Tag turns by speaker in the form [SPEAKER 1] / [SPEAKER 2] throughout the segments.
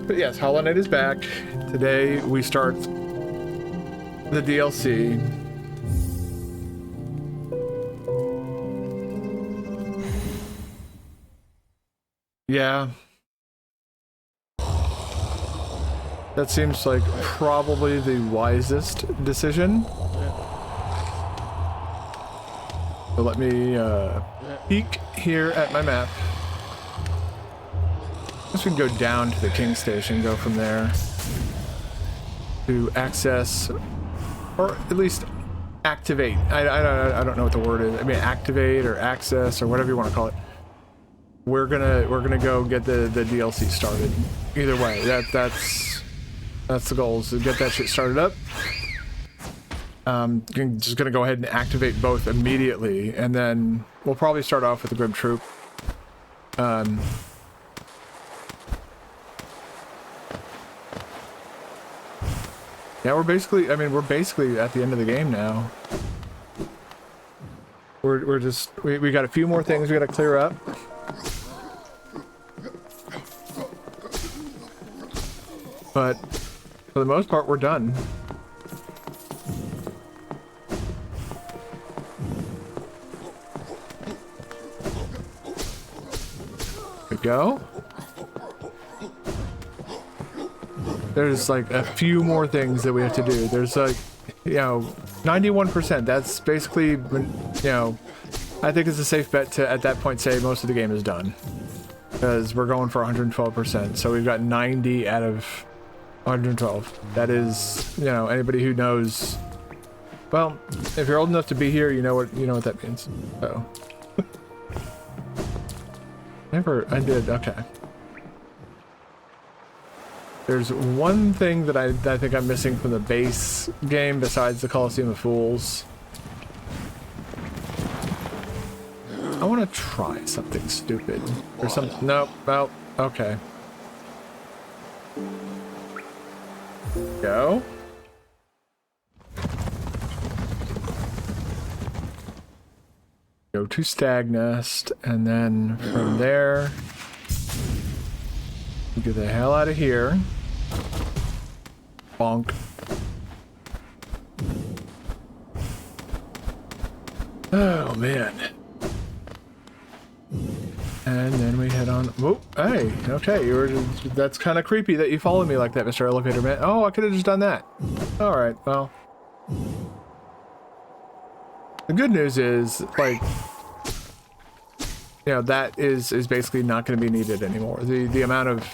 [SPEAKER 1] But yes, Hollow Knight is back. Today we start the DLC. Yeah. That seems like probably the wisest decision. So let me peek here at my map. I guess we can go down to the King Station, go from there to access, or at least activate. I don't know what the word is. I mean, activate or access or whatever you want to call it. We're gonna go get the DLC started. Either way, that's the goal, is to get that shit started up. Just gonna go ahead and activate both immediately, and then we'll probably start off with the Grim Troop. Yeah, we're basically at the end of the game now. We got a few more things we gotta clear up. But for the most part, we're done. There we go. There's like a few more things that we have to do. There's like, 91%. That's basically, I think it's a safe bet to, at that point, say most of the game is done. Because we're going for 112%. So we've got 90 out of 112. That is, anybody who knows, well, if you're old enough to be here, you know what that means. So I did, okay. There's one thing that I think I'm missing from the base game besides the Coliseum of Fools. I want to try something stupid or something. Nope. Well, okay. Go. Go to Stagnest, and then from there, get the hell out of here. Bonk. Oh man. And then we head on. Whoop. Hey, okay. That's kind of creepy that you followed me like that, Mr. Elevator Man. Oh, I could have just done that. Alright, well. The good news is, like, that is basically not going to be needed anymore. The amount of,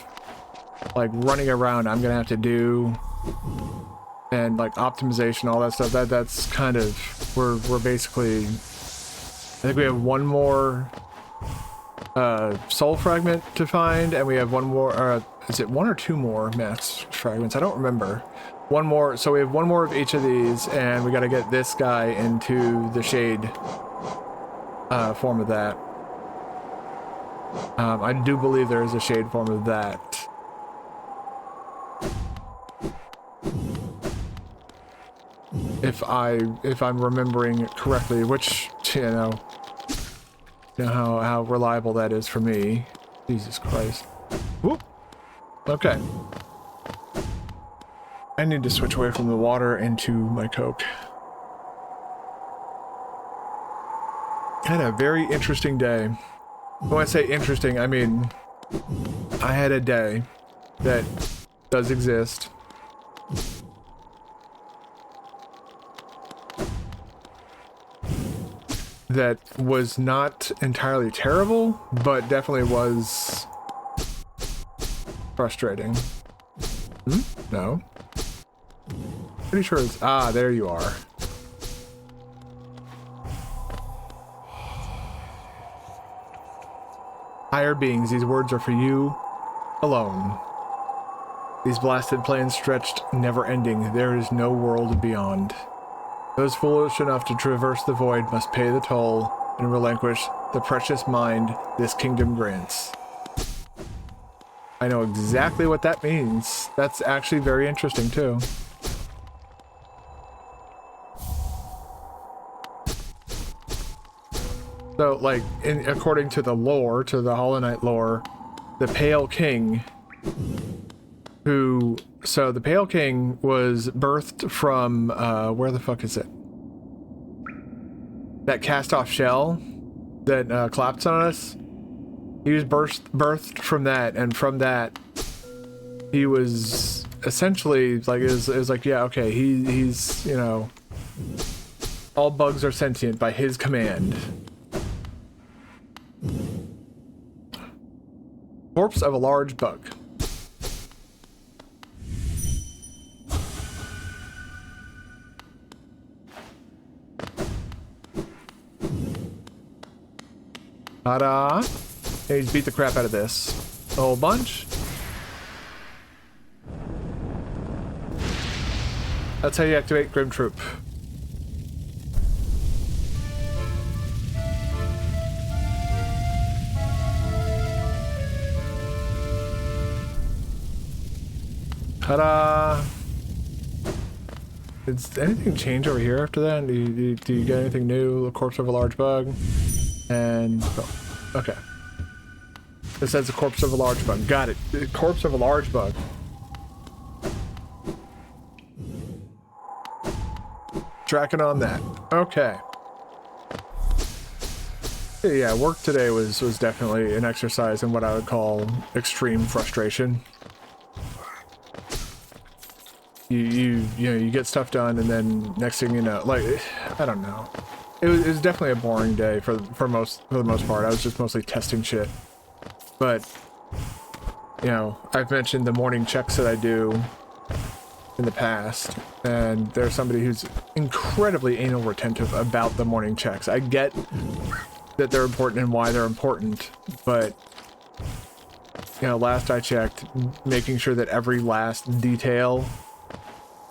[SPEAKER 1] like, running around I'm going to have to do, and, like, optimization, all that stuff, that's kind of, we're basically, I think we have one more soul fragment to find, and we have one more, is it one or two more mass fragments? I don't remember. One more, so we have one more of each of these, and we got to get this guy into the shade form of that. I do believe there is a shade form of that. If I'm remembering correctly, which, how reliable that is for me. Jesus Christ. Whoop. Okay. I need to switch away from the water into my Coke. Had a very interesting day. When I say interesting, I mean, I had a day that does exist. That was not entirely terrible, but definitely was frustrating. No. Pretty sure it's... Ah, there you are. Higher beings, these words are for you alone. These blasted plains stretched, never-ending. There is no world beyond. Those foolish enough to traverse the void must pay the toll and relinquish the precious mind this kingdom grants. I know exactly what that means. That's actually very interesting, too. So, like, according to the lore, to the Hollow Knight lore, the Pale King who, so the Pale King was birthed from, where the fuck is it? That cast-off shell that collapsed on us. He was birthed from that, and from that, he was essentially like, it was like, yeah, okay, he's, you know, all bugs are sentient by his command. Corpse of a large bug. Ta-da! Yeah, he's beat the crap out of this. A whole bunch. That's how you activate Grim Troop. Ta-da! Did anything change over here after that? Do you get anything new? The corpse of a large bug. And... oh, okay. It says the corpse of a large bug. Got it. The corpse of a large bug. Tracking on that. Okay. Yeah, work today was definitely an exercise in what I would call extreme frustration. You know, you get stuff done, and then next thing you know, like, I don't know. It was definitely a boring day for the most part. I was just mostly testing shit. But, you know, I've mentioned the morning checks that I do in the past, and there's somebody who's incredibly anal retentive about the morning checks. I get that they're important and why they're important, but, you know, last I checked, making sure that every last detail,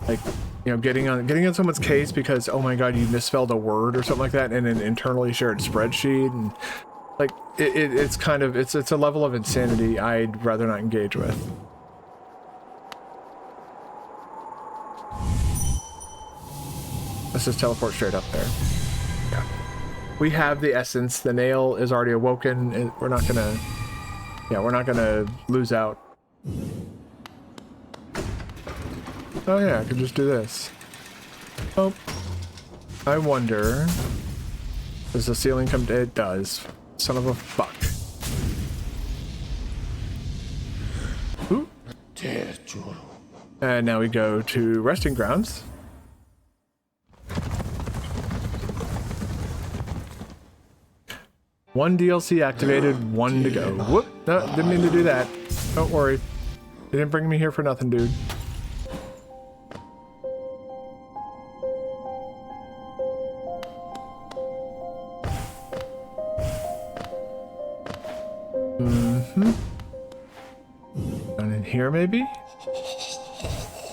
[SPEAKER 1] like, you know, getting on someone's case because, oh my god, you misspelled a word or something like that in an internally shared spreadsheet, and like it's kind of it's a level of insanity I'd rather not engage with. Let's just teleport straight up there. Yeah. We have the essence. The nail is already awoken. We're not gonna lose out. Oh yeah, I could just do this. Oh, I wonder, does the ceiling come to? It does. Son of a fuck. Ooh. And now we go to resting grounds. One DLC activated, one to go. Whoop, no, didn't mean to do that. Don't worry. They didn't bring me here for nothing, dude. Down in here, maybe?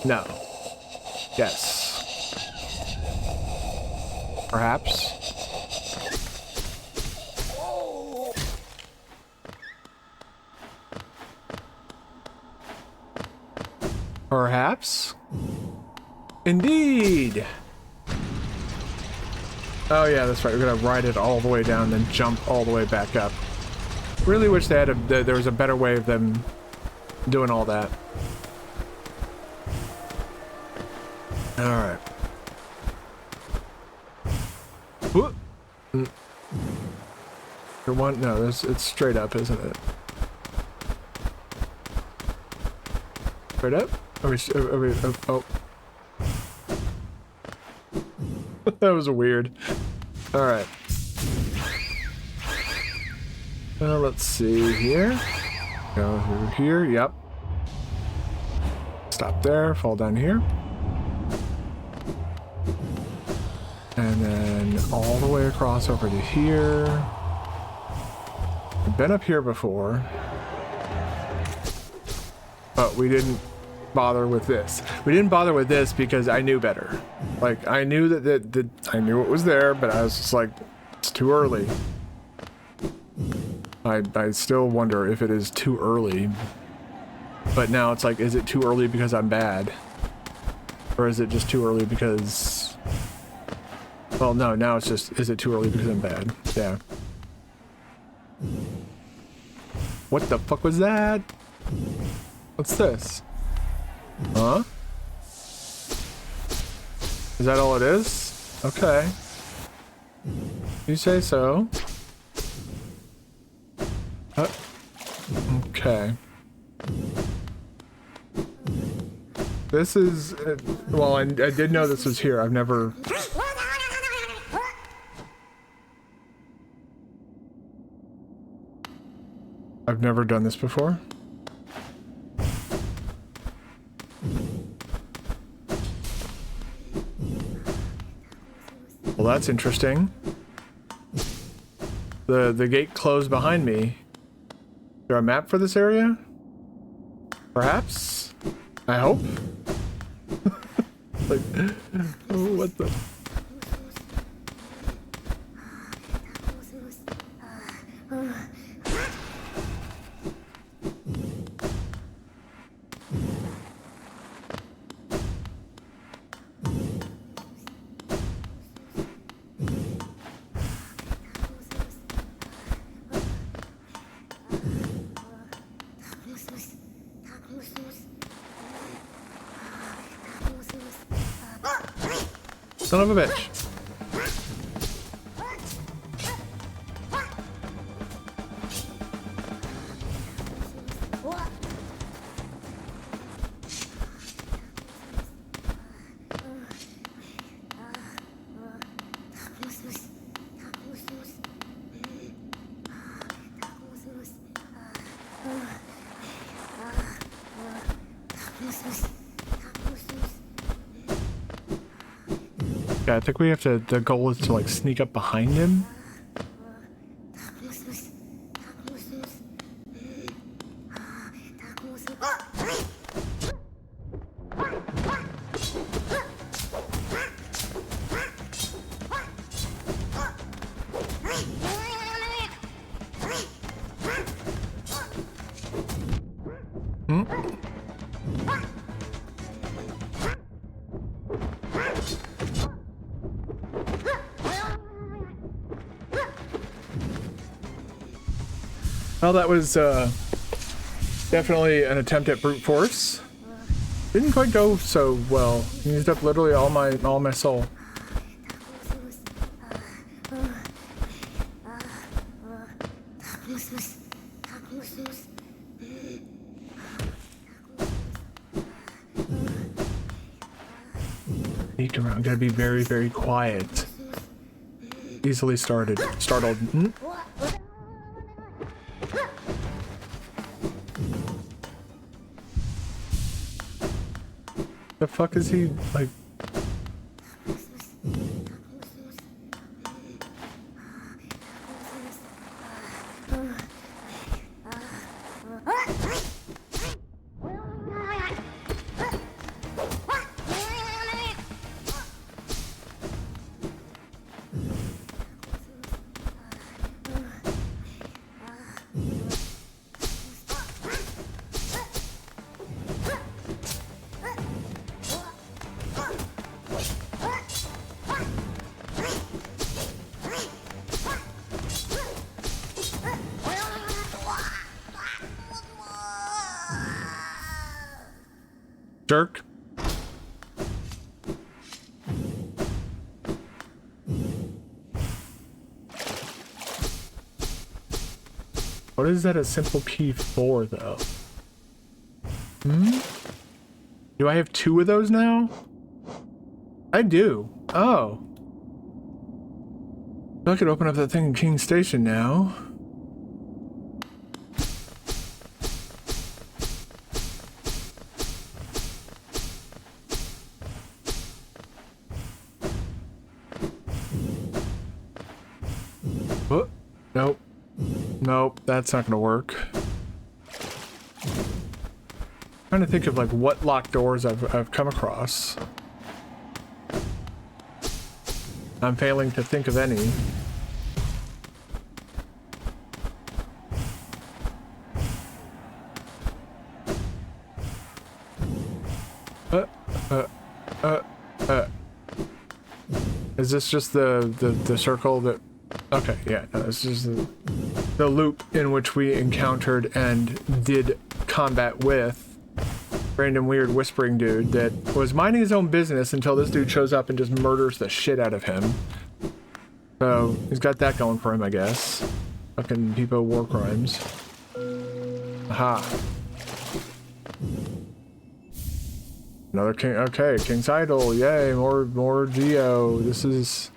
[SPEAKER 1] No. Yes. Perhaps. Perhaps? Indeed! Oh yeah, that's right. We're gonna ride it all the way down, then jump all the way back up. Really wish they had there was a better way of them doing all that. Alright. Whoop! For one, no, it's straight up, isn't it? Straight up? Oh. That was weird. Alright. Let's see here. Go through here, yep. Stop there, fall down here. And then all the way across over to here. I've been up here before. But we didn't bother with this. We didn't bother with this because I knew better. Like, I knew that I knew it was there, but I was just like, it's too early. I still wonder if it is too early. But now it's like, is it too early because I'm bad? Or is it just too early because... Well, no, now it's just, is it too early because I'm bad? Yeah. What the fuck was that? What's this? Huh? Is that all it is? Okay. You say so. Okay. This is... well, I did know this was here. I've never... done this before. Well, that's interesting. The gate closed behind me. Is there a map for this area? Perhaps? I hope? Like, oh, what the... Son of a bitch. Yeah, I think we have to, the goal is to like sneak up behind him. Well, that was definitely an attempt at brute force. Didn't quite go so well. Used up literally all my soul. Sneak around. Gotta be very, very quiet. Easily startled. Hmm? The fuck is he like? Jerk. What is that a simple key for, though? Hmm? Do I have 2 of those now? I do. Oh. I could open up that thing in King Station now. Oh, nope. Nope, that's not gonna work. Trying to think of like what locked doors I've come across. I'm failing to think of any. Is this just the circle that... Okay, yeah, no, this is the loop in which we encountered and did combat with random weird whispering dude that was minding his own business until this dude shows up and just murders the shit out of him. So he's got that going for him, I guess. Fucking Peepo war crimes. Aha. Another king. Okay, King's Idol. Yay, more Geo. This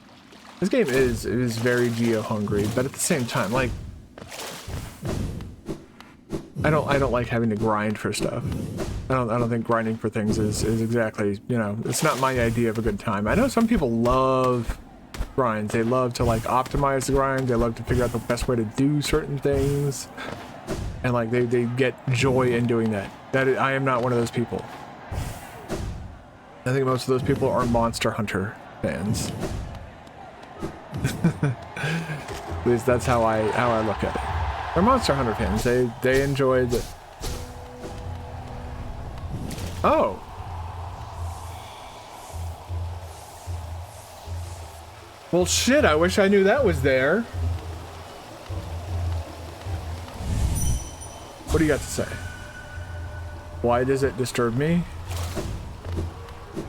[SPEAKER 1] game is very Geo hungry, but at the same time, like, I don't like having to grind for stuff. I don't think grinding for things is exactly, you know, it's not my idea of a good time. I know some people love grinds. They love to like optimize the grind. They love to figure out the best way to do certain things, and like they get joy in doing that. I am not one of those people. I think most of those people are Monster Hunter fans. At least that's how I look at it. They're Monster Hunter fans. They enjoy the. Oh. Well, shit, I wish I knew that was there. What do you got to say? Why does it disturb me?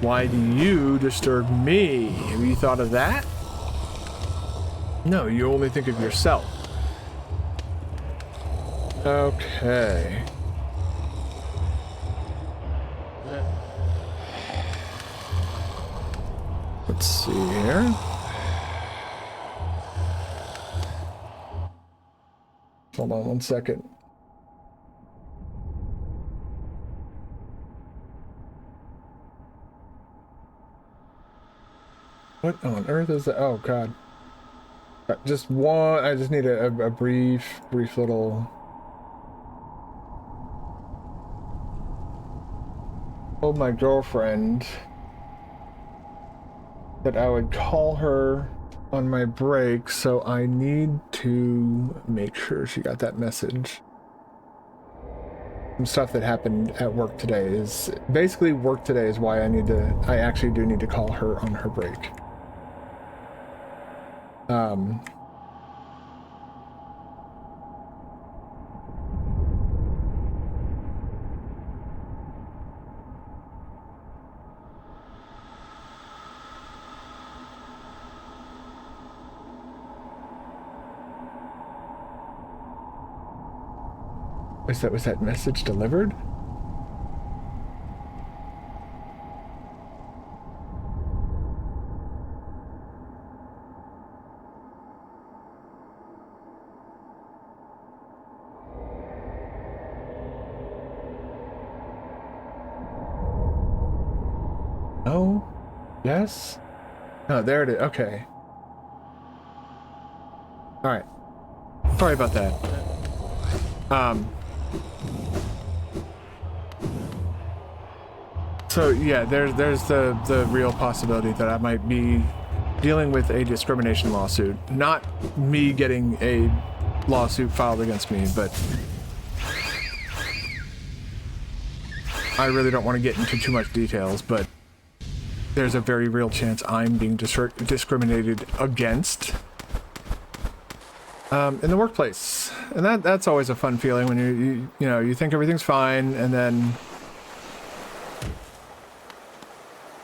[SPEAKER 1] Why do you disturb me? Have you thought of that? No, you only think of yourself. Okay. Let's see here. Hold on 1 second. What on earth is that? Oh god. Just one. I just need a brief little. Told my girlfriend that I would call her on my break, so I need to make sure she got that message. Some stuff that happened at work today is basically work today is why I actually do need to call her on her break. Was that message delivered? No? Yes? Oh, there it is. Okay. All right. Sorry about that. So yeah, there's the real possibility that I might be dealing with a discrimination lawsuit. Not me getting a lawsuit filed against me, but I really don't want to get into too much details, but there's a very real chance I'm being discriminated against in the workplace. And that's always a fun feeling when you think everything's fine, and then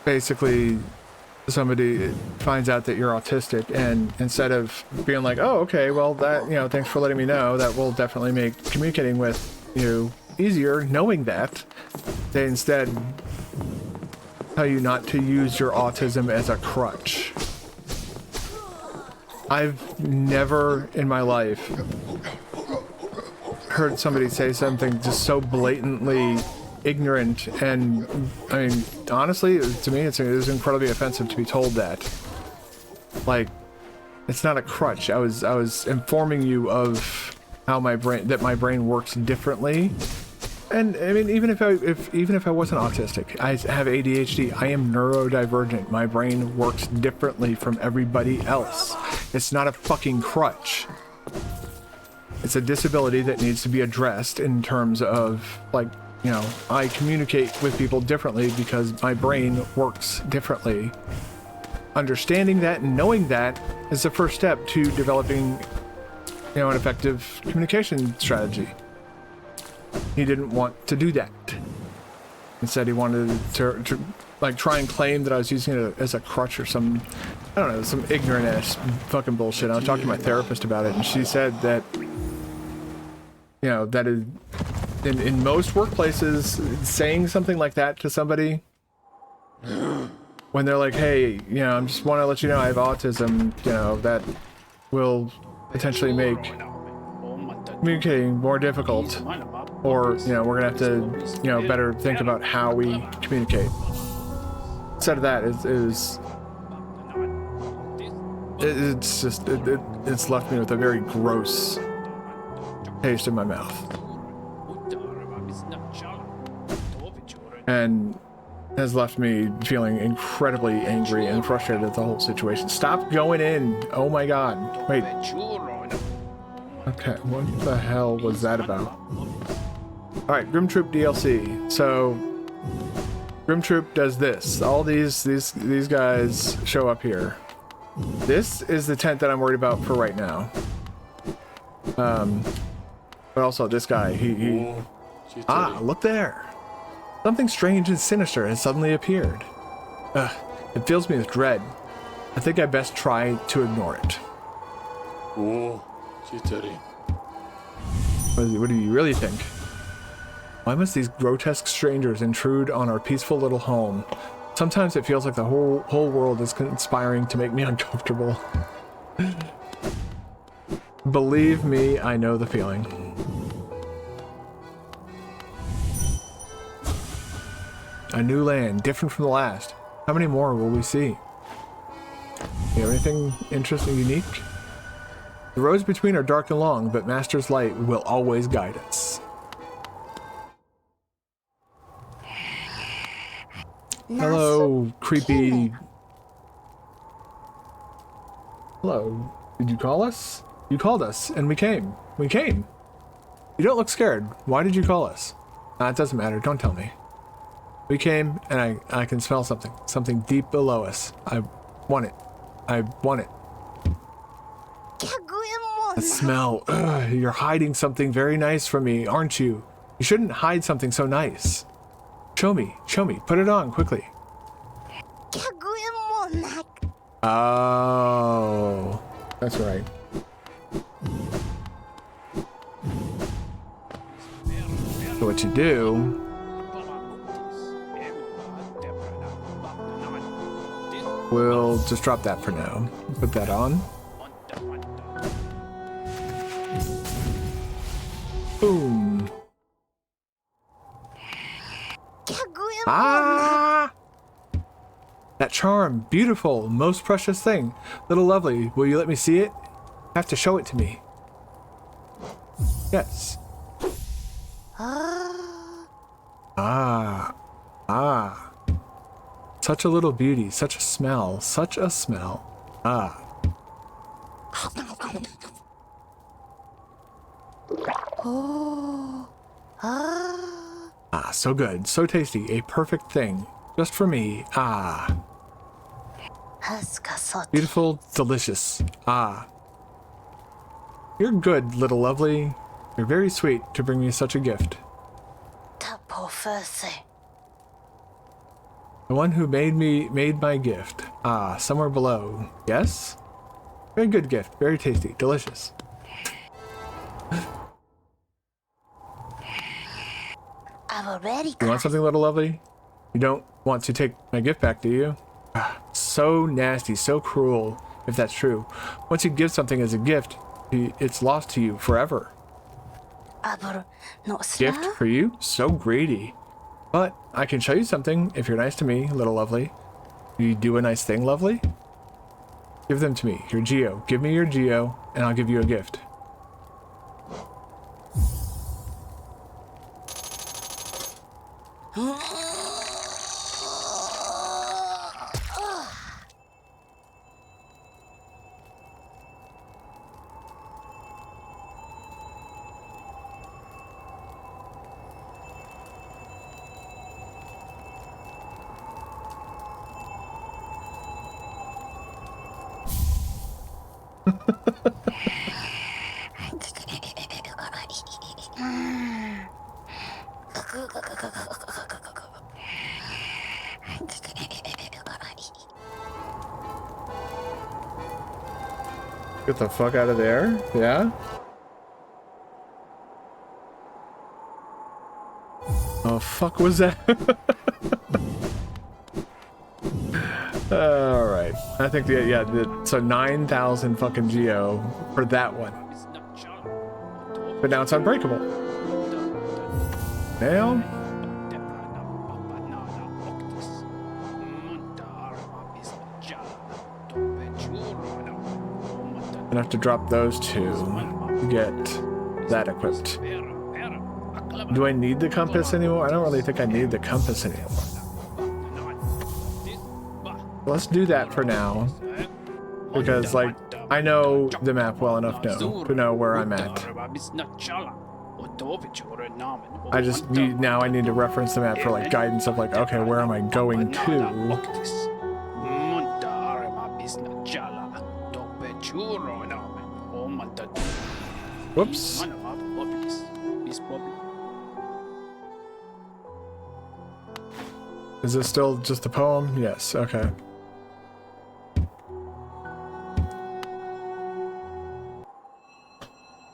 [SPEAKER 1] basically somebody finds out that you're autistic, and instead of being like, oh, okay, well, that, thanks for letting me know, that will definitely make communicating with you easier, knowing that, they instead tell you not to use your autism as a crutch. I've never in my life heard somebody say something just so blatantly ignorant, and I mean, honestly, to me, it was incredibly offensive to be told that. Like, it's not a crutch. I was informing you of how my brain works differently. And I mean, even if I wasn't autistic, I have ADHD. I am neurodivergent. My brain works differently from everybody else. It's not a fucking crutch. It's a disability that needs to be addressed in terms of, like, I communicate with people differently because my brain works differently. Understanding that and knowing that is the first step to developing, an effective communication strategy. He didn't want to do that. and said he wanted to like try and claim that I was using it as a crutch or some, I don't know, some ignorant ass fucking bullshit. I talked to my therapist about it, and she said that, you know, that is, in most workplaces, saying something like that to somebody when they're like, hey, you know, I just want to let you know I have autism, you know, that will potentially make communicating more difficult, or, you know, we're gonna have to, you know, better think about how we communicate. Instead of that, it's left me with a very gross taste in my mouth, and has left me feeling incredibly angry and frustrated at the whole situation. Stop going in! Oh my god! Wait. Okay, what the hell was that about? Alright, Grim Troop DLC. So, Grim Troop does this. All these guys show up here. This is the tent that I'm worried about for right now. But also this guy, he look there! Something strange and sinister has suddenly appeared. It fills me with dread. I think I best try to ignore it. What do you really think? Why must these grotesque strangers intrude on our peaceful little home? Sometimes it feels like the whole world is conspiring to make me uncomfortable. Believe me, I know the feeling. A new land, different from the last. How many more will we see? You have anything interesting, unique? The roads between are dark and long, but Master's light will always guide us. Hello, creepy. Hello. Did you call us? You called us, and we came. We came. You don't look scared. Why did you call us? It doesn't matter. Don't tell me. We came, and I can smell something. Something deep below us. I want it. I want it. The smell. Ugh, you're hiding something very nice from me, aren't you? You shouldn't hide something so nice. Show me. Show me. Put it on, quickly. Oh. That's right. So what you do... We'll just drop that for now. Put that on. Boom. Ah! That charm, beautiful, most precious thing. Little lovely, will you let me see it? You have to show it to me. Yes. Ah. Such a little beauty, such a smell, such a smell. Ah. Ah, so good, so tasty, a perfect thing. Just for me. Ah. Beautiful, delicious. Ah. You're good, little lovely. You're very sweet to bring me such a gift. The one who made my gift. Ah, somewhere below. Yes? Very good gift. Very tasty. Delicious. You want something, little lovely? You don't want to take my gift back, do you? Ah, so nasty, so cruel, if that's true. Once you give something as a gift, it's lost to you forever. Gift for you? So greedy. But I can show you something if you're nice to me, little lovely. Do you do a nice thing, lovely? Give them to me. Your Geo. Give me your Geo, and I'll give you a gift. Get the fuck out of there. Yeah? Oh, fuck was that? Alright. I think, so 9,000 fucking geo for that one. But now it's unbreakable. Now? I'm gonna have to drop those two to get that equipped. Do I need the compass anymore? I don't really think I need the compass anymore. Let's do that for now. Because, like, I know the map well enough now to know where I'm at. I just need, now I need to reference the map for, like, guidance of, like, okay, where am I going to? Whoops. Is this still just a poem? Yes, okay.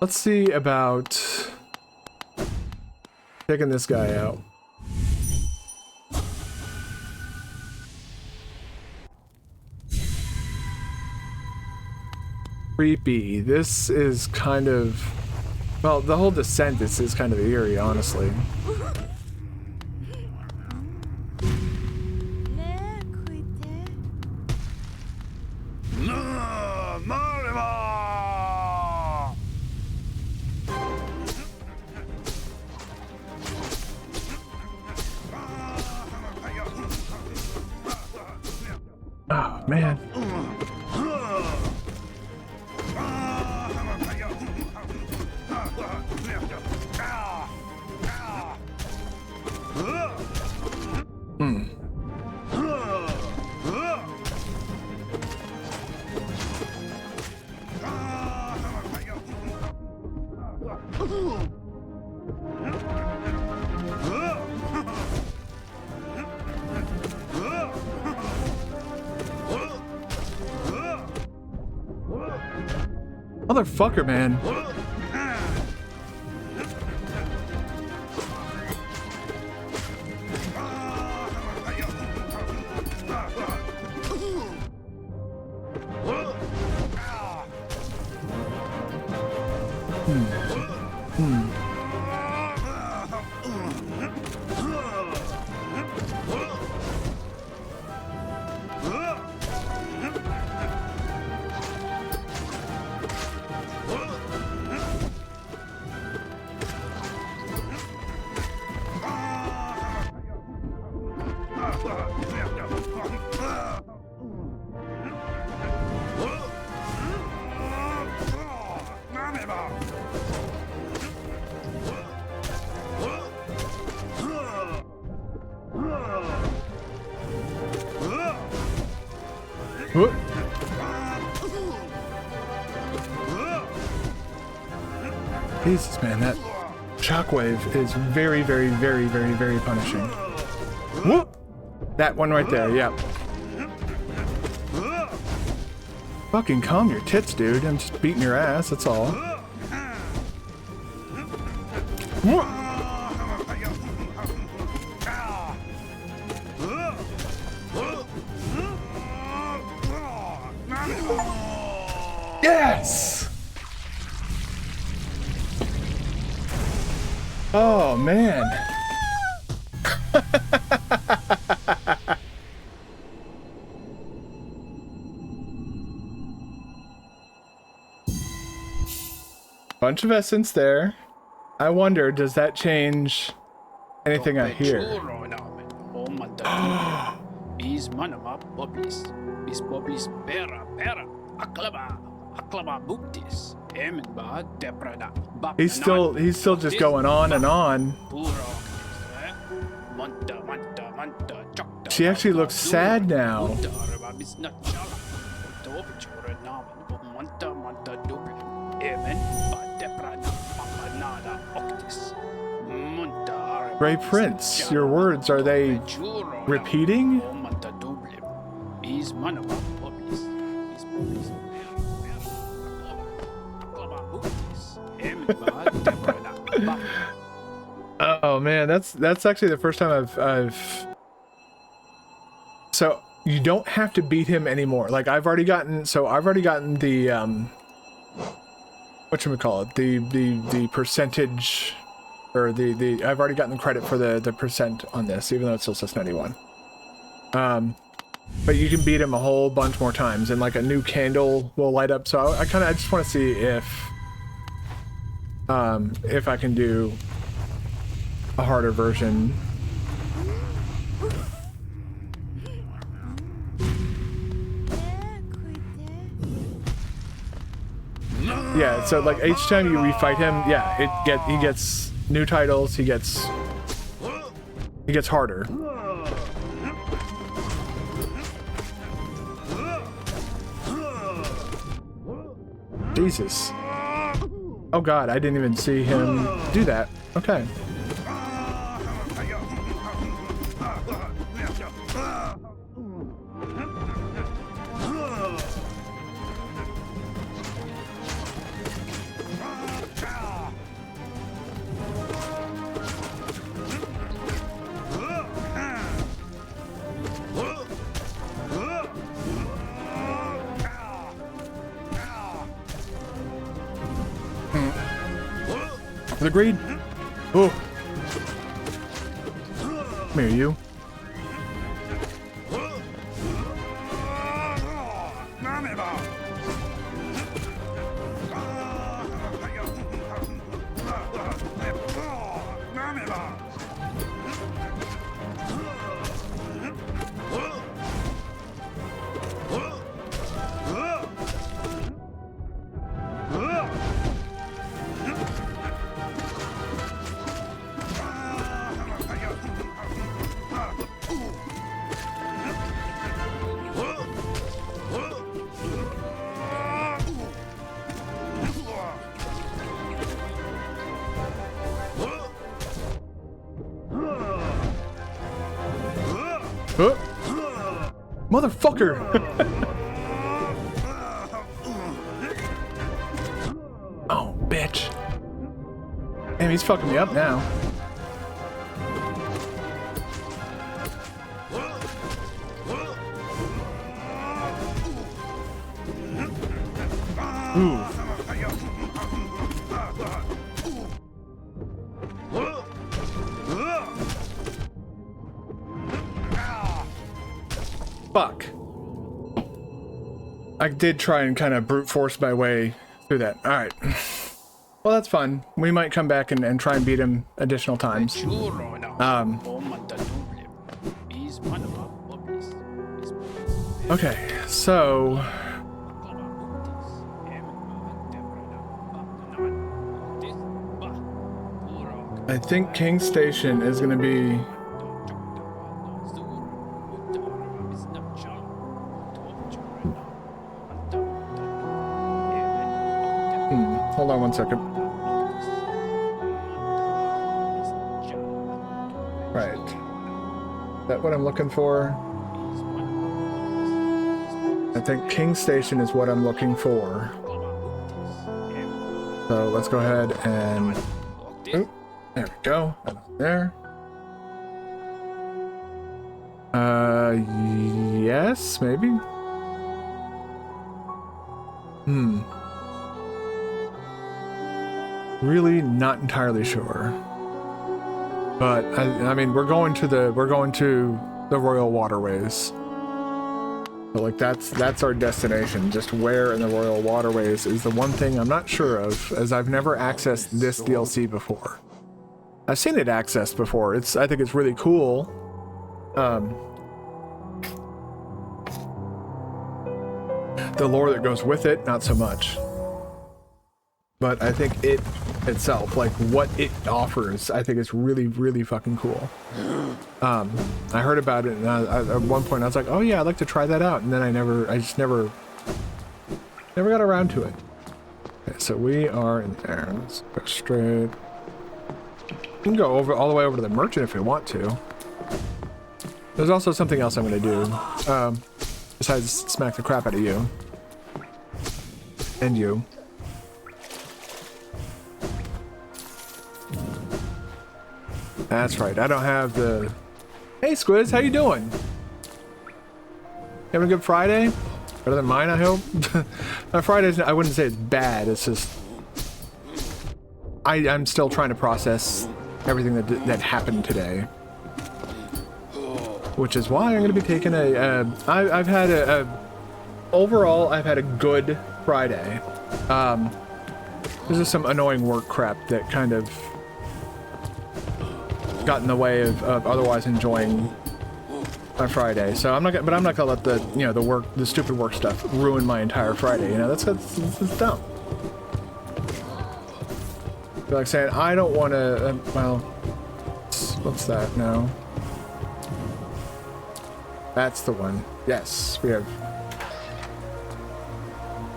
[SPEAKER 1] Let's see about taking this guy out. Creepy. This is kind of... Well, the whole descent is kind of eerie, honestly. Oh, man. Motherfucker, man. Jesus, man, that shockwave is very, very, very, very, very punishing. Whoop! That one right there, yep. Fucking calm your tits, dude. I'm just beating your ass, that's all. Whoop! Yes! Oh, man. Bunch of essence there. I wonder, does that change anything I hear? He's still just going on and on. She actually looks sad now. Grey Prince, your words, are they repeating? Oh man, that's actually the first time I've so you don't have to beat him anymore. Like I've already gotten the whatchamacallit, the percentage, or the I've already gotten credit for the percent on this, even though it still says 91. But you can beat him a whole bunch more times, and like a new candle will light up. So I just want to see if I can do a harder version. Yeah, so like each time you refight him, yeah, he gets new titles, he gets harder. Jesus. Oh god, I didn't even see him do that. Okay. Agreed. Oh. Come here, you. Motherfucker! Oh, bitch. Damn, he's fucking me up now. Ooh. Fuck. I did try and kind of brute force my way through that. Alright. Well, that's fun. We might come back and try and beat him additional times. Okay, so... I think King Station is going to be... Hold on one second. Right. Is that what I'm looking for? I think King Station is what I'm looking for. So let's go ahead and... Oop, there we go. There. Yes, maybe? Really not entirely sure. But I mean we're going to the Royal Waterways. So like that's our destination. Just where in the Royal Waterways is the one thing I'm not sure of, as I've never accessed this DLC before. I've seen it accessed before. I think it's really cool. The lore that goes with it, not so much. But I think it itself, like what it offers, I think it's really, really fucking cool. I heard about it, and at one point I was like, oh yeah, I'd like to try that out, and then I just never got around to it. Okay, so we are in there. Let's go straight. We can go all the way over to the merchant if we want to. There's also something else I'm gonna do, besides smack the crap out of you. And you. That's right. I don't have the... Hey, Squiz, how you doing? Having a good Friday? Better than mine, I hope? Fridays, I wouldn't say it's bad. It's just... I'm still trying to process everything that happened today. Which is why I'm going to be taking I've had overall, I've had a good Friday. There's just some annoying work crap that kind of got in the way of otherwise enjoying my Friday. So I'm not gonna let the, you know, the stupid work stuff ruin my entire Friday. You know, that's dumb. Feel like saying I don't want to. Well, what's that? No, that's the one. Yes, we have.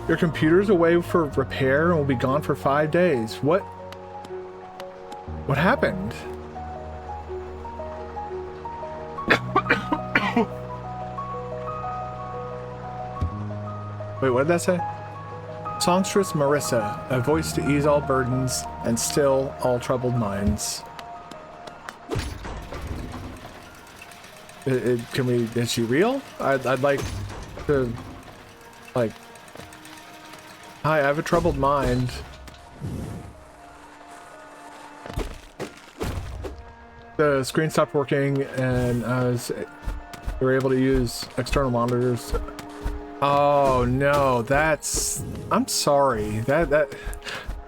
[SPEAKER 1] Your computer's away for repair and will be gone for 5 days. What happened? Wait, what did that say? Songstress Marissa, a voice to ease all burdens and still all troubled minds. Is she real? I'd like to, like, hi, I have a troubled mind. The screen stopped working and we were able to use external monitors. Oh no, I'm sorry. That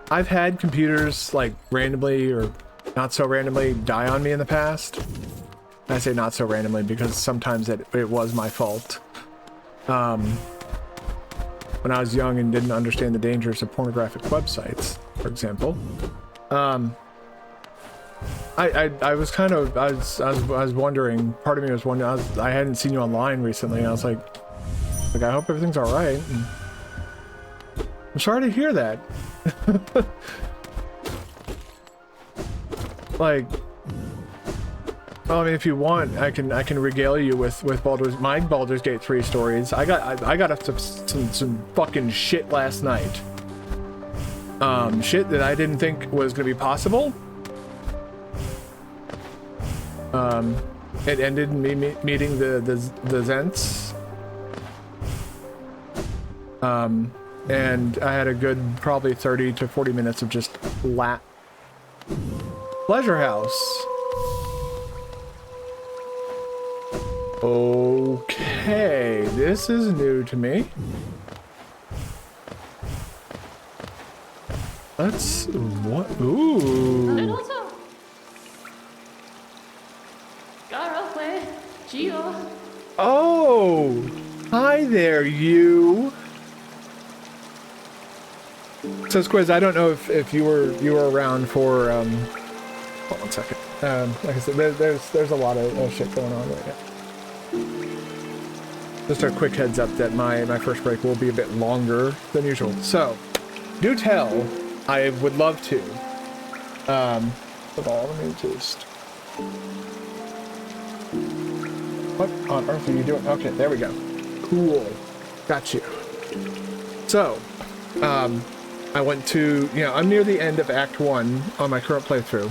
[SPEAKER 1] I've had computers like randomly or not so randomly die on me in the past. I say not so randomly because sometimes it was my fault. When I was young and didn't understand the dangers of pornographic websites, for example. I was wondering, part of me was wondering, I hadn't seen you online recently and I was like, I hope everything's all right. And I'm sorry to hear that. Like, well, I mean, if you want, I can regale you with my Baldur's Gate 3 stories. I got up to some fucking shit last night. Shit that I didn't think was gonna be possible. It ended in me meeting the Zents. And I had a good probably 30 to 40 minutes of just Pleasure House. Okay, this is new to me. Let's what? Ooh. Oh, hi there, you. So Squiz, I don't know if you were around for hold on 1 second. Like I said, there's a lot of shit going on right now. Just a quick heads up that my first break will be a bit longer than usual. So, do tell. I would love to. Let me just. What on earth are you doing? Okay, there we go. Cool. Got you. So, I went to, I'm near the end of Act 1 on my current playthrough.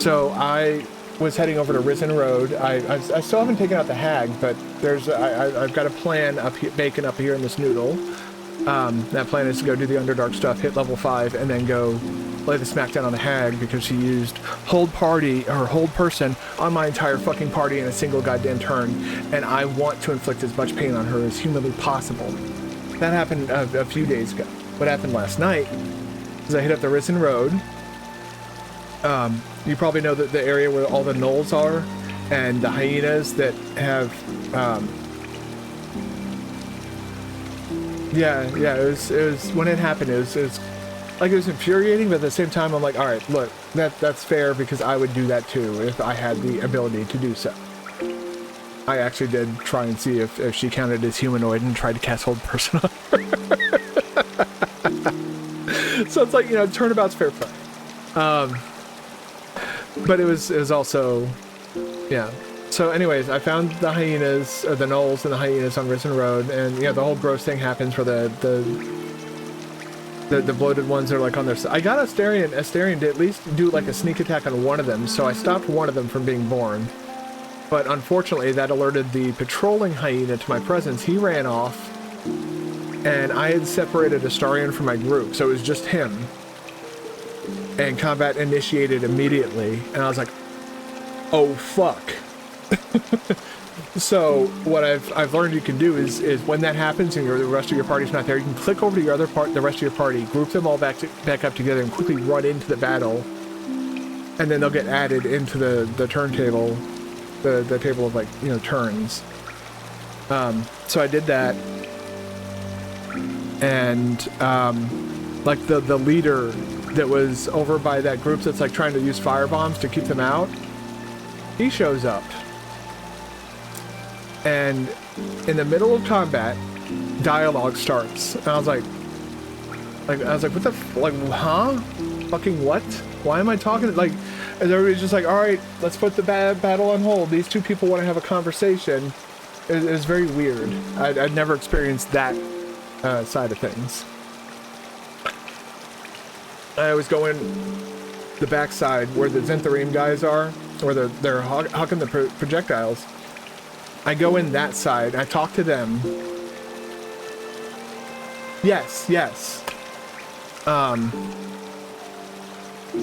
[SPEAKER 1] So I was heading over to Risen Road. I still haven't taken out the hag, but I've got a plan baking up here in this noodle. That plan is to go do the Underdark stuff, hit level 5, and then go lay the smackdown on the hag because she used hold person on my entire fucking party in a single goddamn turn, and I want to inflict as much pain on her as humanly possible. That happened a few days ago. What happened last night is I hit up the Risen Road. You probably know that the area where all the gnolls are and the hyenas that have it was when it happened, it was like, it was infuriating, but at the same time I'm like, all right, look, that's fair because I would do that too if I had the ability to do so. I actually did try and see if she counted as humanoid and tried to cast hold person on her. So it's like, turnabout's fair play. But it was also, yeah. So anyways, I found the hyenas, or the gnolls and the hyenas on Risen Road, and the whole gross thing happens where the The bloated ones are like on their side. I got Astarion to at least do like a sneak attack on one of them, so I stopped one of them from being born. But unfortunately, that alerted the patrolling hyena to my presence. He ran off, and I had separated Astarion from my group, so it was just him. And combat initiated immediately, and I was like, oh fuck. So what I've learned you can do is when that happens and the rest of your party's not there, you can click over to your other part, the rest of your party, group them all back up together, and quickly run into the battle, and then they'll get added into the turntable, the table of, like, you know, turns. So I did that, and like the leader that was over by that group that's like trying to use fire bombs to keep them out, he shows up. And in the middle of combat, dialogue starts. And I was like, what the, like, huh? Fucking what? Why am I talking? Like, and everybody's just like, all right, let's put the battle on hold. These two people want to have a conversation. It was very weird. I'd never experienced that side of things. I always go in the backside where the Zentharim guys are, where they're hucking the projectiles. I go in that side, I talk to them. Yes.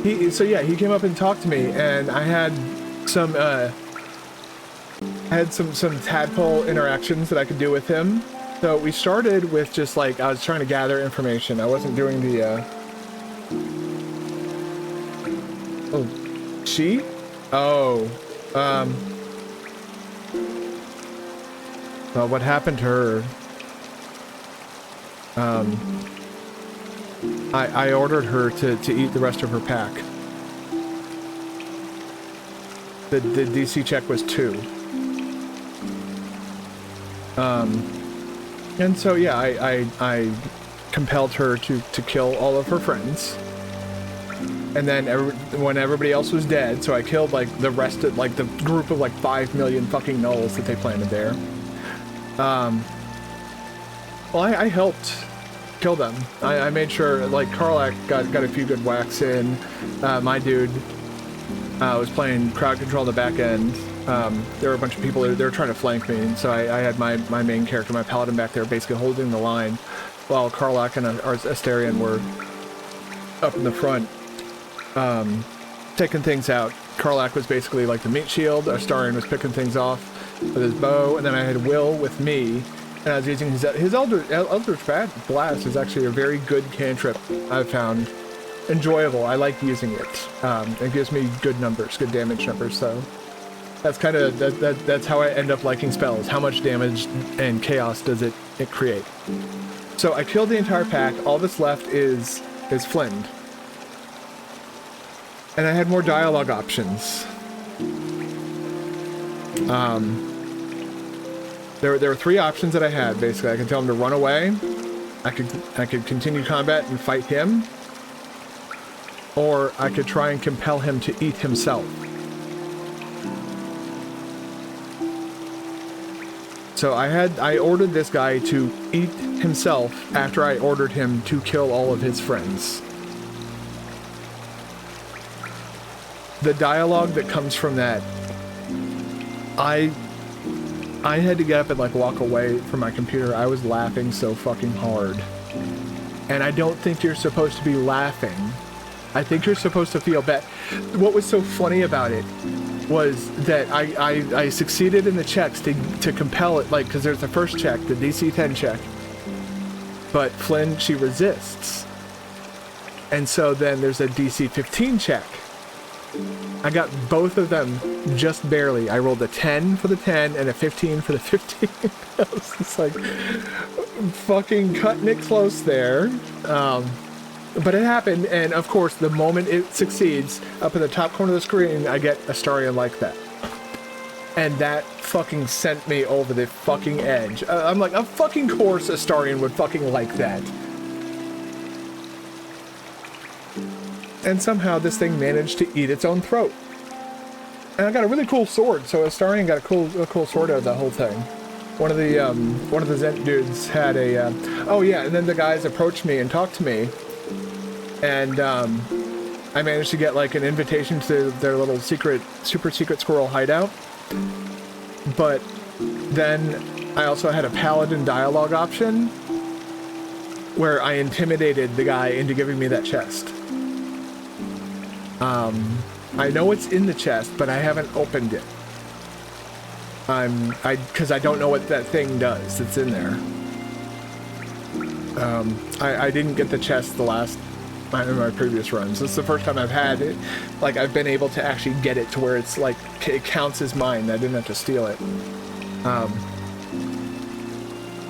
[SPEAKER 1] He came up and talked to me, and I had some tadpole interactions that I could do with him. So we started with just like, I was trying to gather information. I wasn't doing the, oh, she? Oh, well, what happened to her? I ordered her to eat the rest of her pack. The DC check was 2. And so yeah, I compelled her to kill all of her friends. And then when everybody else was dead, so I killed like the rest of like the group of like 5 million fucking gnolls that they planted there. Well, I helped kill them. I made sure, like, Karlach got a few good whacks in. My dude was playing crowd control on the back end. There were a bunch of people they were trying to flank me, and so I had my main character, my paladin, back there basically holding the line, while Karlach and Astarion were up in the front, taking things out. Karlach was basically like the meat shield, Astarion was picking things off with his bow, and then I had Will with me, and I was using his Eldritch Blast is actually a very good cantrip I've found. Enjoyable. I like using it. It gives me good numbers, good damage numbers, so that's kind of, that's how I end up liking spells. How much damage and chaos does it create? So I killed the entire pack. All that's left is Flynn. And I had more dialogue options. There were 3 options that I had, basically. I could tell him to run away, I could continue combat and fight him, or I could try and compel him to eat himself. So I ordered this guy to eat himself after I ordered him to kill all of his friends. The dialogue that comes from that, I had to get up and like walk away from my computer. I was laughing so fucking hard. And I don't think you're supposed to be laughing. I think you're supposed to feel bad. What was so funny about it was that I succeeded in the checks to compel it, like, because there's the first check, the DC 10 check. But Flynn, she resists. And so then there's a DC 15 check. I got both of them just barely. I rolled a 10 for the 10 and a 15 for the 15. I was just like, fucking cutting it close there. But it happened, and of course, the moment it succeeds, up in the top corner of the screen, I get Astarion like that. And that fucking sent me over the fucking edge. I'm like, of fucking course Astarion would fucking like that. And somehow this thing managed to eat its own throat. And I got a really cool sword, so Astarion got a cool sword out of that whole thing. One of the Zent dudes had a, oh yeah, and then the guys approached me and talked to me, and I managed to get like an invitation to their little super secret squirrel hideout. But then I also had a paladin dialogue option where I intimidated the guy into giving me that chest. I know what's in the chest, but I haven't opened it. Because I don't know what that thing does that's in there. I didn't get the chest in my previous runs. This is the first time I've had it. Like, I've been able to actually get it to where it's like, it counts as mine. I didn't have to steal it.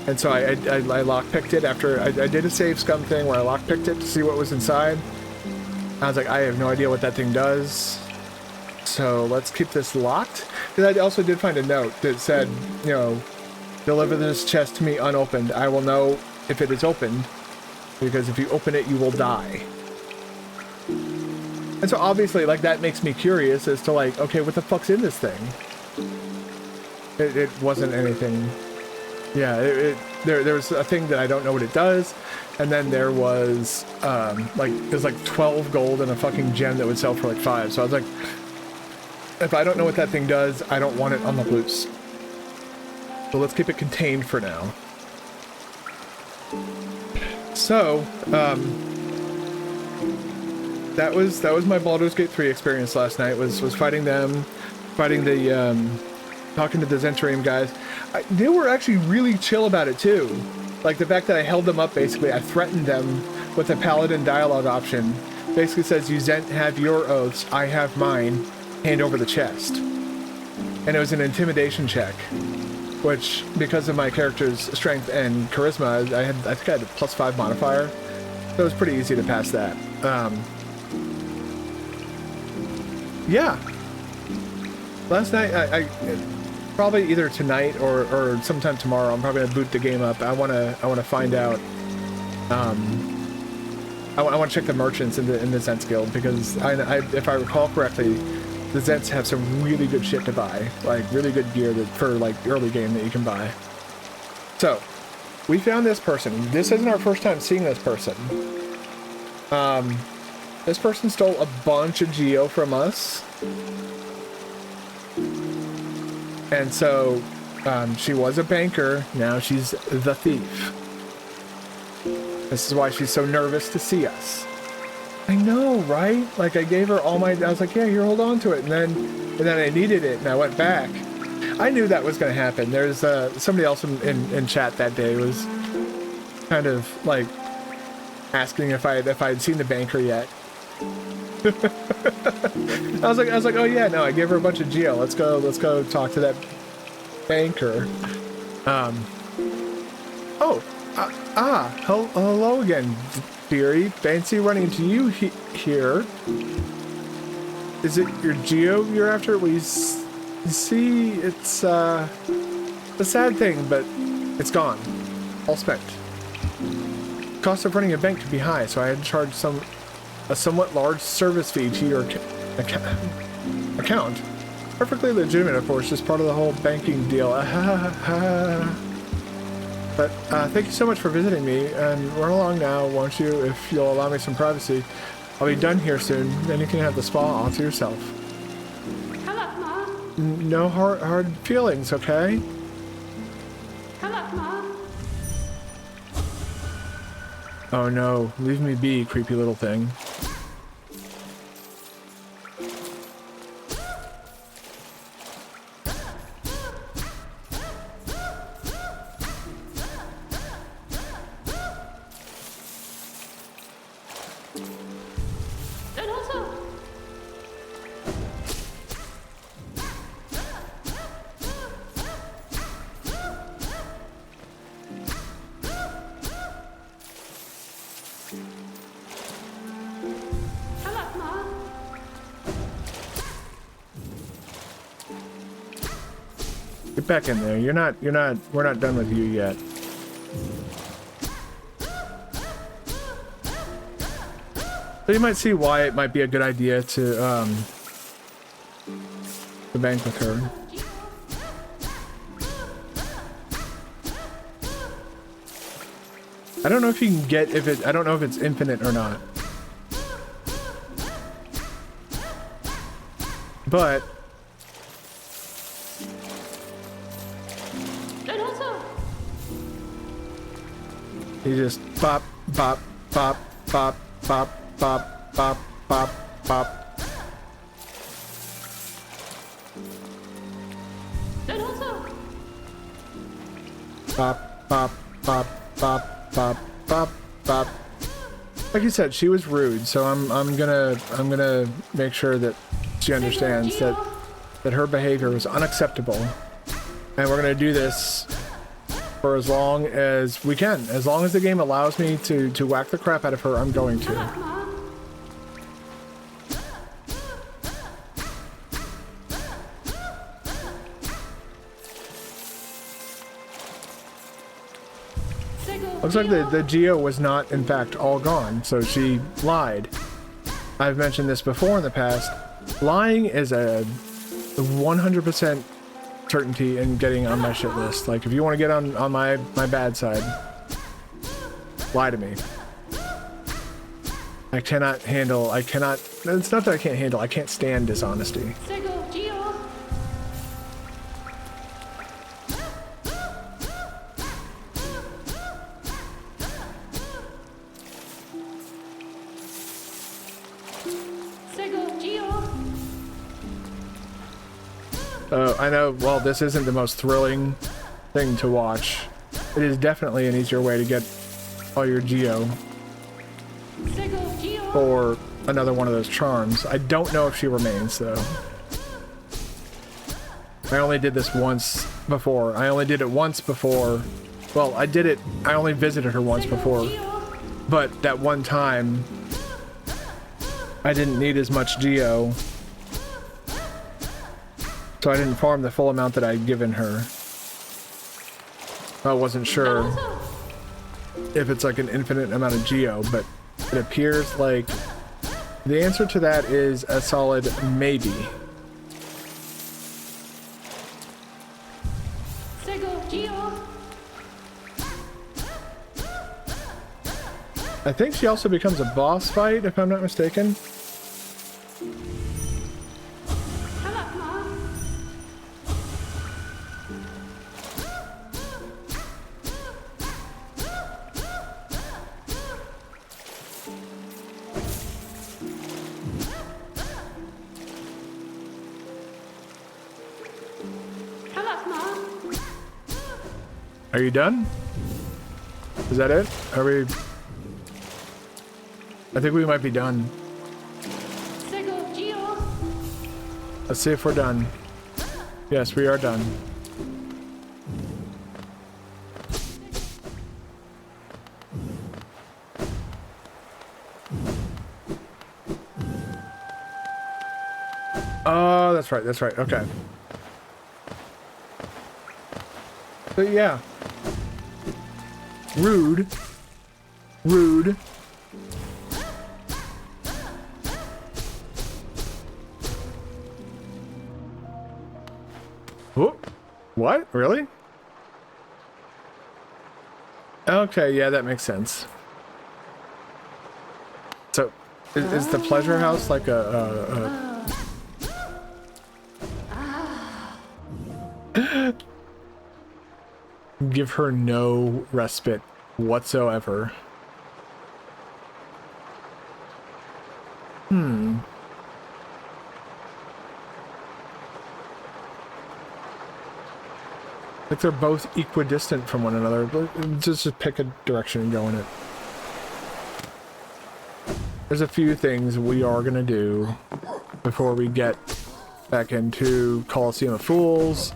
[SPEAKER 1] And so I lockpicked it after I did a save scum thing where I lockpicked it to see what was inside. I was like, I have no idea what that thing does. So let's keep this locked. Because I also did find a note that said, you know, deliver this chest to me unopened. I will know if it is opened, because if you open it, you will die. And so obviously, like, that makes me curious as to, like, okay, what the fuck's in this thing? It wasn't anything. Yeah, there was a thing that I don't know what it does, and then there was, there's like 12 gold and a fucking gem that would sell for like 5, so I was like, if I don't know what that thing does, I don't want it on the loose. So let's keep it contained for now. So, that was my Baldur's Gate 3 experience last night, was fighting them, talking to the Zenturium guys. They were actually really chill about it too. Like the fact that I held them up, basically, I threatened them with a paladin dialogue option. Basically says, you Zent have your oaths, I have mine, hand over the chest. And it was an intimidation check, which, because of my character's strength and charisma, I think I had a +5 modifier. So it was pretty easy to pass that. Yeah. Last night, I probably either tonight or sometime tomorrow, I'm probably gonna boot the game up. I wanna find out. I want to check the merchants in the Zents Guild, because if I recall correctly, the Zents have some really good shit to buy, like really good gear for like early game that you can buy. So we found this person. This isn't our first time seeing this person. This person stole a bunch of geo from us. And so, she was a banker, now she's the thief. This is why she's so nervous to see us. I know, right? Like, I gave her all I was like, yeah, here, hold on to it. And then I needed it, and I went back. I knew that was going to happen. There's, somebody else in chat that day was kind of, like, asking if I had seen the banker yet. I was like, oh yeah, no, I gave her a bunch of geo. Let's go talk to that banker. Hello again, dearie. Fancy running into you here. Is it your geo you're after? Well, you see, it's a sad thing, but it's gone, all spent. Cost of running a bank could be high, so I had to charge a somewhat large service fee to your account. Perfectly legitimate, of course, just part of the whole banking deal. But thank you so much for visiting me, and run along now, won't you, if you'll allow me some privacy. I'll be done here soon, then you can have the spa all to yourself.
[SPEAKER 2] Hello, Ma.
[SPEAKER 1] No hard feelings, okay?
[SPEAKER 2] Hello, Ma.
[SPEAKER 1] Oh no, leave me be, creepy little thing. Get back in there. We're not done with you yet. So you might see why it might be a good idea to bank with her. I don't know if you can get, I don't know if it's infinite or not. But
[SPEAKER 2] And also,
[SPEAKER 1] he just bop, bop, bop, bop, bop, bop, bop, bop, bop.
[SPEAKER 2] and also,
[SPEAKER 1] Bop, bop, bop, bop, bop, bop, bop. Like you said, she was rude, so I'm gonna make sure that she understands that her behavior was unacceptable. And we're gonna do this for as long as we can. As long as the game allows me to whack the crap out of her, I'm going
[SPEAKER 2] come
[SPEAKER 1] to.
[SPEAKER 2] up, Mom. Sego,
[SPEAKER 1] Looks like the Geo was not, in fact, all gone, so she lied. I've mentioned this before in the past. Lying is a 100% certainty in getting on my shit list. Like, if you want to get on my bad side, lie to me. I cannot handle, it's not that I can't handle, I can't stand dishonesty.
[SPEAKER 2] Sego, Geo. Sego, Geo.
[SPEAKER 1] I know, well, this isn't the most thrilling thing to watch. It is definitely an easier way to get all your Geo
[SPEAKER 2] Sego, Geo.
[SPEAKER 1] or another one of those charms. I don't know if she remains, though. I only did this once before. I only did it once before. Well, I only visited her once before. But that one time, I didn't need as much Geo. So I didn't farm the full amount that I'd given her. I wasn't sure if it's like an infinite amount of Geo, but it appears like the answer to that is a solid maybe.
[SPEAKER 2] Sego, Geo.
[SPEAKER 1] I think she also becomes a boss fight, if I'm not mistaken.
[SPEAKER 2] Come up, Mom. Come up, Mom.
[SPEAKER 1] Are you done? Is that it? Are we... I think we might be done.
[SPEAKER 2] Sego, Geo.
[SPEAKER 1] Let's see if we're done. Yes, we are done. Oh, that's right, okay. But yeah. Rude. Rude. Oh, what? Really? Okay, yeah, that makes sense. So, is the pleasure house like give her no respite whatsoever? Like they're both equidistant from one another. Just pick a direction and go in it. There's a few things we are gonna do before we get back into Coliseum of Fools.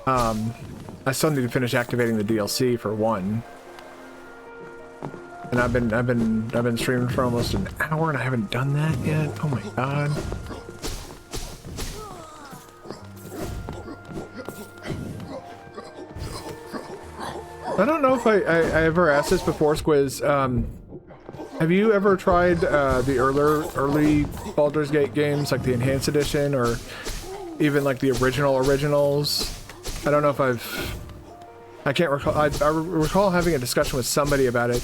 [SPEAKER 1] I still need to finish activating the DLC for one. And I've been streaming for almost an hour and I haven't done that yet. Oh my god. I don't know if I ever asked this before, Squiz. Have you ever tried the early Baldur's Gate games, like the Enhanced Edition, or even like the originals? I don't know if I can't recall. I recall having a discussion with somebody about it,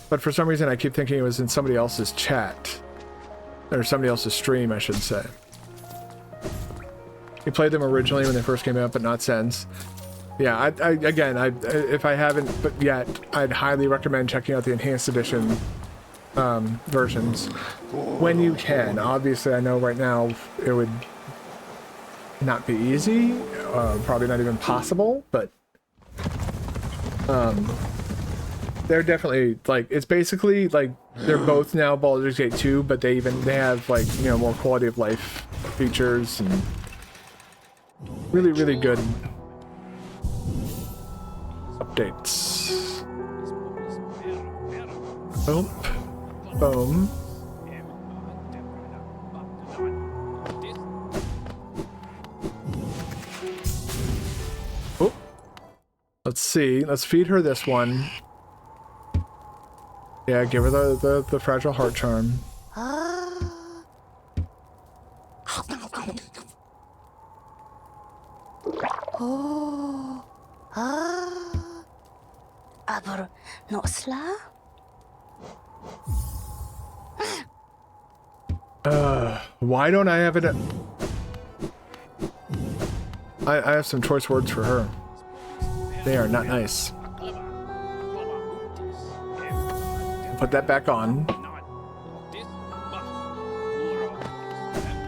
[SPEAKER 1] but for some reason I keep thinking it was in somebody else's chat. Or somebody else's stream, I should say. You played them originally when they first came out, but not since. Yeah, if I haven't but yet, I'd highly recommend checking out the Enhanced Edition versions when you can. Obviously, I know right now it would not be easy, probably not even possible, but they're definitely, like, it's basically like they're both now Baldur's Gate 2, but they have, like, you know, more quality of life features and really, really good updates. Boom. Boom. Oh. Let's see. Let's feed her this one. Yeah, give her the fragile heart charm.
[SPEAKER 3] Aber Nosla?
[SPEAKER 1] Why don't I have it? I have some choice words for her. They are not nice. Put that back on.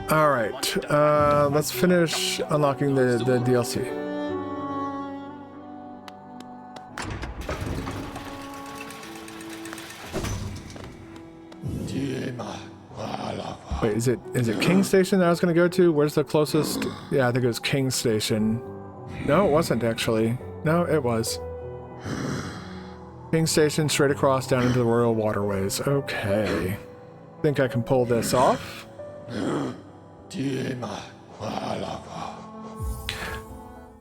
[SPEAKER 1] All right, let's finish unlocking the DLC. Wait, is it King Station that I was gonna go to? Where's the closest? Yeah, I think it was King Station. No, it wasn't actually. No, it was. King Station straight across down into the Royal Waterways. Okay. Think I can pull this off.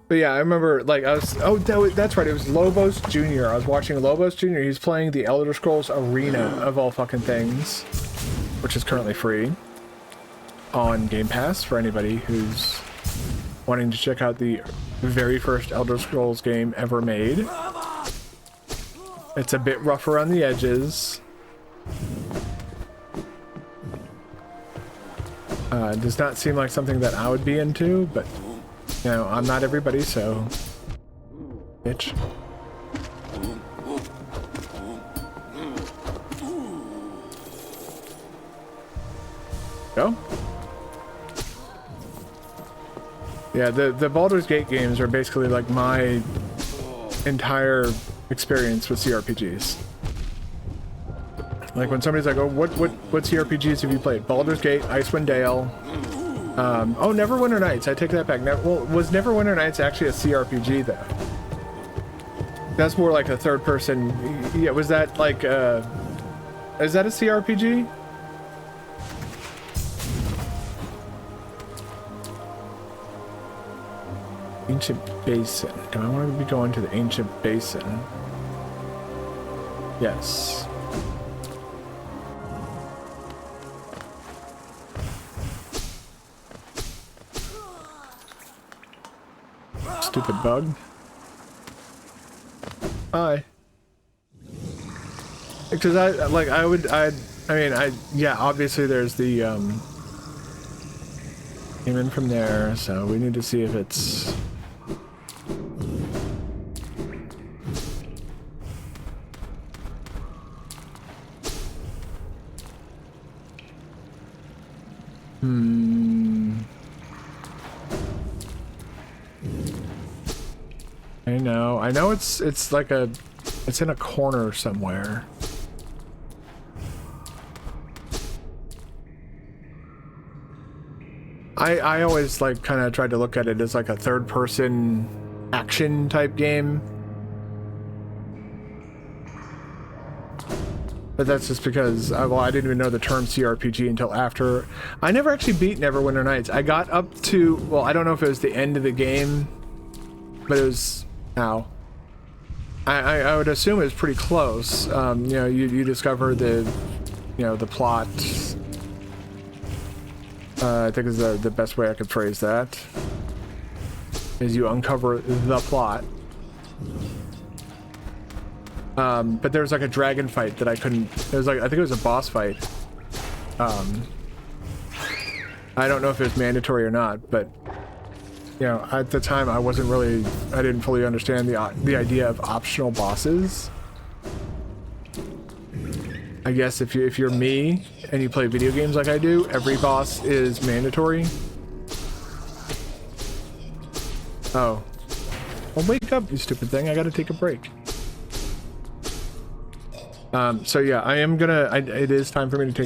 [SPEAKER 1] But yeah, I remember, like, I was, oh, that's right, it was Lobos Jr. I was watching Lobos Jr. He's playing the Elder Scrolls Arena, of all fucking things, which is currently free on Game Pass for anybody who's wanting to check out the very first Elder Scrolls game ever made. It's a bit rough around the edges. It does not seem like something that I would be into, but, you know, I'm not everybody, so... Bitch. Go. Yeah, the Baldur's Gate games are basically like my entire experience with CRPGs. Like when somebody's like, oh, what CRPGs have you played? Baldur's Gate, Icewind Dale. Oh, Neverwinter Nights. I take that back. Well, was Neverwinter Nights actually a CRPG though? That's more like a third person. Yeah, was that like is that a CRPG? Ancient Basin. Do I want to be going to the Ancient Basin? Yes. Stupid bug. Hi. Because yeah, obviously there's the came in from there, so we need to see if it's I know it's like it's in a corner somewhere. I always like kind of tried to look at it as like a third person action type game. But that's just because, well, I didn't even know the term CRPG until after. I never actually beat Neverwinter Nights. I got up to, well, I don't know if it was the end of the game, but it was, how? I would assume it was pretty close. You know, you discover the, you know, the plot. I think is the best way I could phrase that. Is you uncover the plot. But there was like a dragon fight that I couldn't, it was like, I think it was a boss fight. I don't know if it was mandatory or not, but you know, at the time I didn't fully understand the idea of optional bosses. I guess if you're me and you play video games like I do, every boss is mandatory. Oh. Well, wake up, you stupid thing. I gotta take a break. So yeah, I am gonna, it is time for me to take